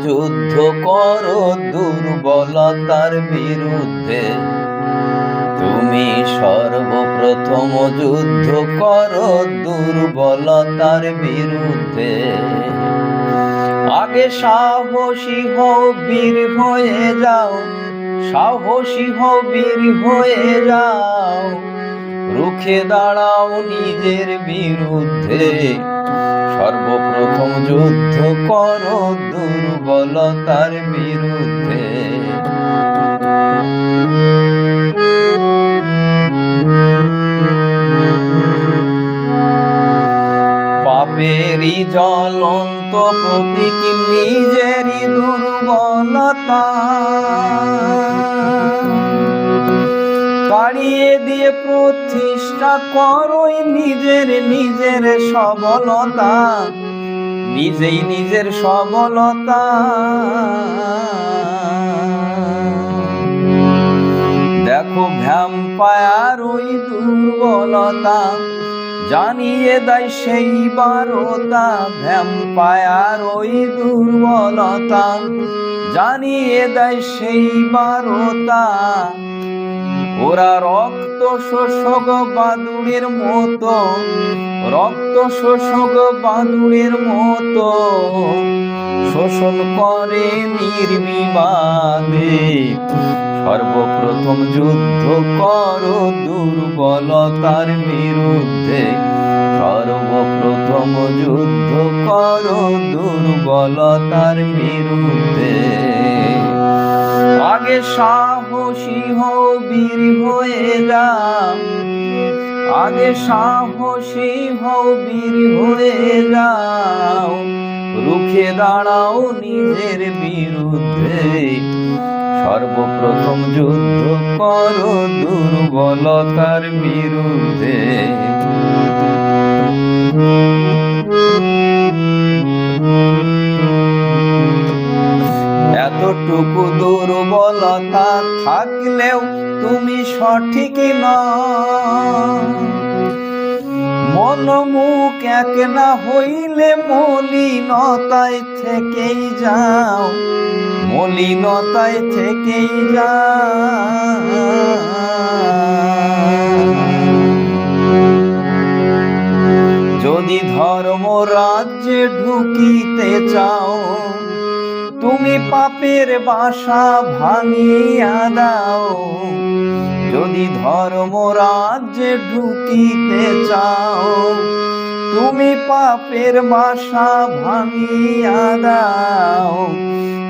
যুদ্ধ করো দুর্বলতার বিরুদ্ধে। তুমি সর্বপ্রথম যুদ্ধ করো দুর্বলতার বিরুদ্ধে। আগে সাহসী হও, বীর হয়ে যাও, সাহসী হও, বীর হয়ে যাও, রুখে দাঁড়াও নিজের বিরুদ্ধে। সর্বপ্রথম যুদ্ধ করো দুর্বলতার বিরুদ্ধে। পাপেরই জ্বলন্ত প্রতীক নিজেরই দুর্বলতা, তাড়িয়ে দিয়ে প্রতিষ্ঠা করোই নিজের সবলতা, নিজেই নিজের সবলতা। দেখো ভ্যাম্পায়ার ওই দুর্বলতা, জানিয়ে দেয় সেই বারতা। ভ্যাম্পায়ার ওই দুর্বলতা, জানিয়ে দেয় সেই বারতা। ওরা রক্ত শোষক বাদুড়ের মতো, রক্ত শোষক বাদুড়ের মতো শোষণ করে নির্বিবাদে। সর্বপ্রথম যুদ্ধ করো দুর্বলতার বিরুদ্ধে। সর্বপ্রথম যুদ্ধ করো দুর্বলতার বিরুদ্ধে। আগে সাহসী হও, বীর হয়ে যাও, আগে সাহসী হও, বীর হয়ে যাও, রুখে দাঁড়াও নিজের বিরুদ্ধে। সর্বপ্রথম যুদ্ধ করো দুর্বলতার বিরুদ্ধে। এতটুকু দুর্বলতা থাকলেও তুমি সঠিক নও। মন মুখ এক না হইলে মলিনতায় থেকেই যাও, মলিনতায় থেকেই যাও। যদি ধর্ম রাজ্যে ঢুকিতে চাও, তুমি পাপের বাসা ভাঙিয়া দাও। যদি ধর্ম রাজ্যে ঢুকিতে চাও, তুমি পাপের বাসা ভাঙিয়া দাও।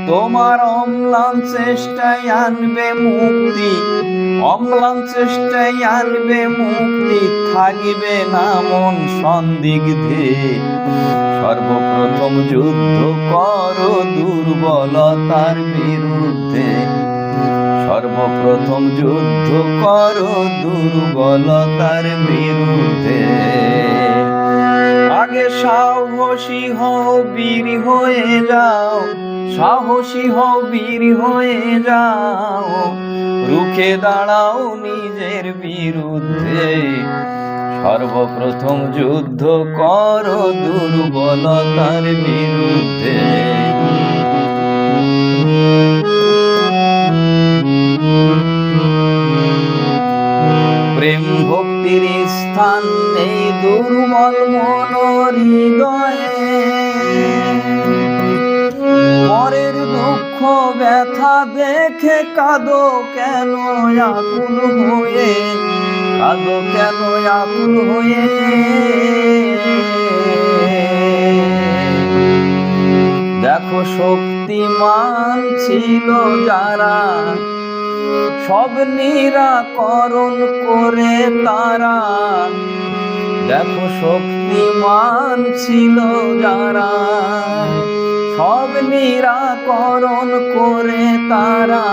তোমার অম্লান চেষ্টায় আনবে মুক্তি, অম্লান চেষ্টায় আনবে মুক্তি, থাকিবে না মন সন্দিগ্ধে। সর্বপ্রথম যুদ্ধ করো দুর্বলতার বিরুদ্ধে। সর্বপ্রথম যুদ্ধ করো দুর্বলতার বিরুদ্ধে। আগে সাহসী হও, বীর হয়ে যাও, সাহসী হও, বীর হয়ে যাও, রুখে দাঁড়াও নিজের বিরুদ্ধে। সর্বপ্রথম যুদ্ধ করো দুর্বলতার বিরুদ্ধে। প্রেম ভক্তির স্থান নেই দুর্বল মন হৃদয়ে। পরের দুঃখ ব্যথা দেখে কাঁদো কেন আকুল হয়ে, কাঁদো কেন আকুল হয়ে। দেখো শক্তিমান ছিল যারা, সব নিরাকরণ করে তারা। দেখো শক্তিমান ছিল যারা, সব নিরাকরণ করে তারা।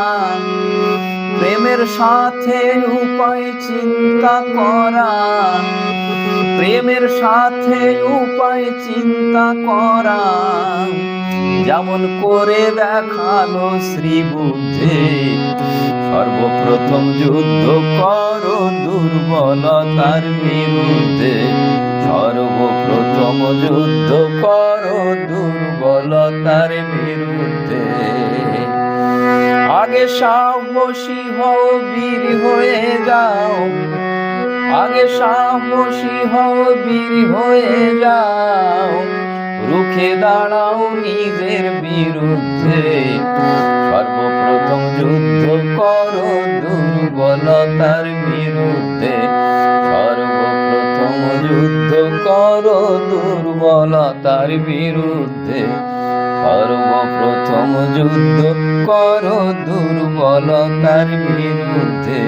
প্রেমের সাথে উপায় চিন্তা করা, প্রেমের সাথে উপায় চিন্তা করা। যেমন করে দেখালো শ্রীবুদ্ধে। সর্বপ্রথম যুদ্ধ করো দুর্বলতার বিরুদ্ধে। সর্বপ্রথম যুদ্ধ করো দুর্বল দুর্বলতার বিরুদ্ধে। আগে সাহসী হও, বীর হয়ে যাও, আগে সাহসী হও, বীর হয়ে যাও, রুখে দাঁড়াও নিজের বিরুদ্ধে। সর্বপ্রথম যুদ্ধ করো দুর্বলতার বিরুদ্ধে, সর্বপ্রথম যুদ্ধ করো দুর্বলতার বিরুদ্ধে, সর্বপ্রথম যুদ্ধ করো দুর্বলতার বিরুদ্ধে।